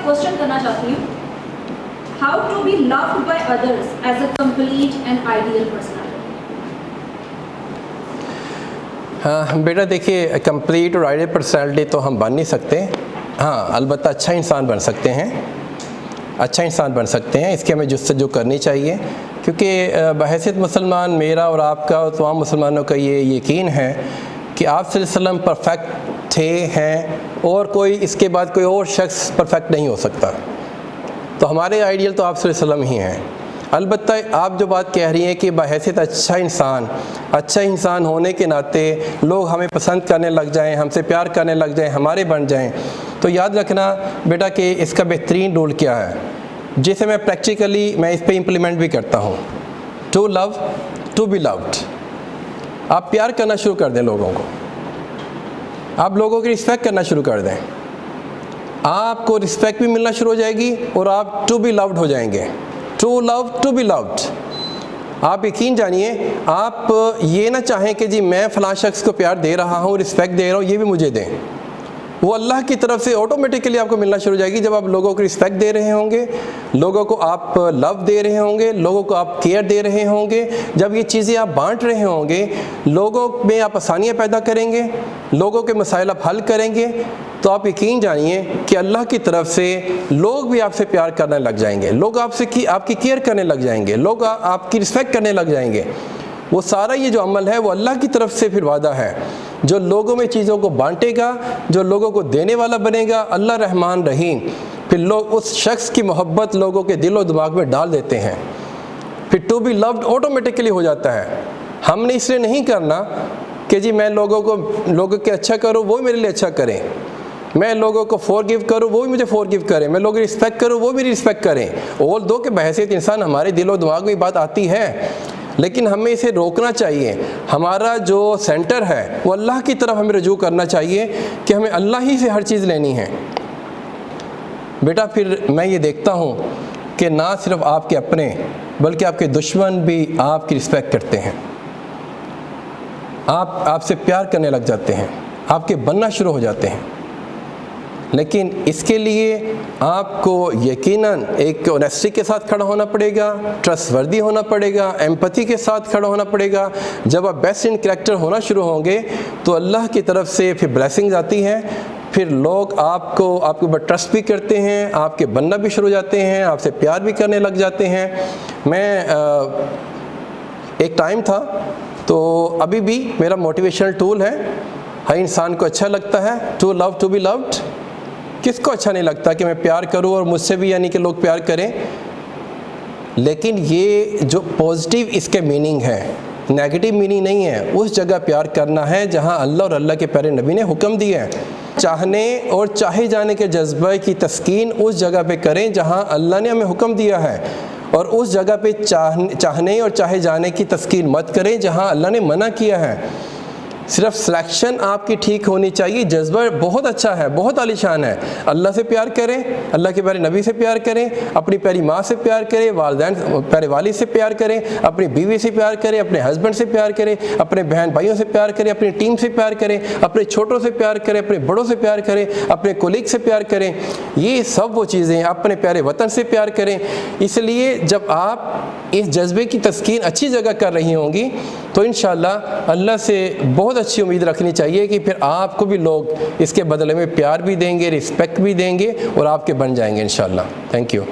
Question करना चाहती हूँ, how to be loved by others as a complete and ideal personality. हाँ बेटा, देखिए कंप्लीट और आइडियल पर्सनालिटी तो हम बन नहीं सकते। हाँ, अलबत्ता अच्छा इंसान बन सकते हैं, अच्छा इंसान बन सकते हैं। इसके हमें जस्तजू करनी चाहिए, क्योंकि बहैसियत मुसलमान मेरा और आपका और तमाम मुसलमानों का ये यकीन है कि आप सल्लल्लाहु अलैहि वसल्लम परफेक्ट थे, हैं, और कोई इसके बाद कोई और शख्स परफेक्ट नहीं हो सकता। तो हमारे आइडियल तो आप सल्लल्लाहु अलैहि वसल्लम ही हैं। अलबत्ता आप जो बात कह रही हैं कि बहैसियत अच्छा इंसान होने के नाते लोग हमें पसंद करने लग जाएं, हमसे प्यार करने लग जाएं, हमारे बन जाएं, तो याद रखना बेटा कि इसका बेहतरीन रूल क्या है, जिसे मैं प्रैक्टिकली इस पे इम्प्लीमेंट भी करता हूँ। To love to be loved. आप प्यार करना शुरू कर दें लोगों को, आप लोगों की रिस्पेक्ट करना शुरू कर दें, आपको रिस्पेक्ट भी मिलना शुरू हो जाएगी और आप टू बी लव्ड हो जाएंगे। To love to be loved. आप यकीन जानिए, आप ये ना चाहें कि जी मैं फ़लाँ शख्स को प्यार दे रहा हूँ, रिस्पेक्ट दे रहा हूँ, ये भी मुझे दें। वो अल्लाह की तरफ से ऑटोमेटिकली आपको मिलना शुरू हो जाएगी। जब आप लोगों को रिस्पेक्ट दे रहे होंगे, लोगों को आप लव दे रहे होंगे, लोगों को आप केयर दे रहे होंगे, जब ये चीज़ें आप बांट रहे होंगे, लोगों में आप आसानियाँ पैदा करेंगे, लोगों के मसाइल आप हल करेंगे, तो आप यकीन जानिए कि अल्लाह की तरफ से लोग भी आपसे प्यार करने लग जाएंगे, लोग आपकी केयर करने लग जाएंगे, लोग आपकी रिस्पेक्ट करने लग जाएंगे। वो सारा ये जो अमल है वो अल्लाह की तरफ से फिर वादा है। जो लोगों में चीज़ों को बांटेगा, जो लोगों को देने वाला बनेगा, अल्लाह रहमान रहीम, फिर लोग उस शख्स की मोहब्बत लोगों के दिल और दिमाग में डाल देते हैं। फिर टू बी लव्ड ऑटोमेटिकली हो जाता है। हमने इसलिए नहीं करना कि जी मैं लोगों के अच्छा करूँ, वो मेरे लिए अच्छा करें, मैं लोगों को फॉरगिव करूँ, वो भी मुझे फॉरगिव करें, मैं लोगों की रिस्पेक्ट करूँ, वो मेरी रिस्पेक्ट करें। और दो के बहैसियत इंसान हमारे दिल और दिमाग में बात आती है, लेकिन हमें इसे रोकना चाहिए। हमारा जो सेंटर है वो अल्लाह की तरफ हमें रजू करना चाहिए कि हमें अल्लाह ही से हर चीज़ लेनी है। बेटा, फिर मैं ये देखता हूँ कि ना सिर्फ आपके अपने बल्कि आपके दुश्मन भी आपकी रिस्पेक्ट करते हैं, आपसे प्यार करने लग जाते हैं, आपके बनना शुरू हो जाते हैं। लेकिन इसके लिए आपको यकीनन एक ऑनेस्टी के साथ खड़ा होना पड़ेगा, ट्रस्टवर्दी होना पड़ेगा, एम्पैथी के साथ खड़ा होना पड़ेगा। जब आप बेस्ट इन कैरेक्टर होना शुरू होंगे तो अल्लाह की तरफ से फिर ब्लेसिंग्स आती हैं, फिर लोग आपके ऊपर ट्रस्ट भी करते हैं, आपके बनना भी शुरू हो जाते हैं, आपसे प्यार भी करने लग जाते हैं। एक टाइम था, तो अभी भी मेरा मोटिवेशनल टूल है, हर इंसान को अच्छा लगता है to love to be loved. किसको अच्छा नहीं लगता कि मैं प्यार करूं और मुझसे भी यानी कि लोग प्यार करें। लेकिन ये जो पॉजिटिव इसके मीनिंग है, नेगेटिव मीनिंग नहीं है। उस जगह प्यार करना है जहां अल्लाह और अल्लाह के प्यारे नबी ने हुक्म दिया है। चाहने और चाहे जाने के जज्बे की तस्कीन उस जगह पे करें जहां अल्लाह ने हमें हुक्म दिया है, और उस जगह पे चाहने और चाहे जाने की तस्कीन मत करें जहां अल्लाह ने मना किया है। सिर्फ सिलेक्शन आपकी ठीक होनी चाहिए। जज्बा बहुत अच्छा है, बहुत आलीशान है। अल्लाह से प्यार करें, अल्लाह के प्यारे नबी से प्यार करें, अपनी प्यारी माँ से प्यार करें, वालिदैन प्यारे वालिद से प्यार करें, अपनी बीवी से प्यार करें, अपने हस्बैंड से प्यार करें, अपने बहन भाइयों से प्यार करें, अपनी टीम से प्यार करें, अपने छोटों से प्यार करें, अपने बड़ों से प्यार करें, अपने कोलीग से प्यार करें। ये सब वो चीज़ें, अपने प्यारे वतन से प्यार करें। इसलिए जब आप इस जज्बे की तस्कीन अच्छी जगह कर रही होंगी तो इंशाअल्लाह अल्लाह से बहुत अच्छी उम्मीद रखनी चाहिए कि फिर आपको भी लोग इसके बदले में प्यार भी देंगे, रिस्पेक्ट भी देंगे और आपके बन जाएंगे इंशाअल्लाह। Thank you.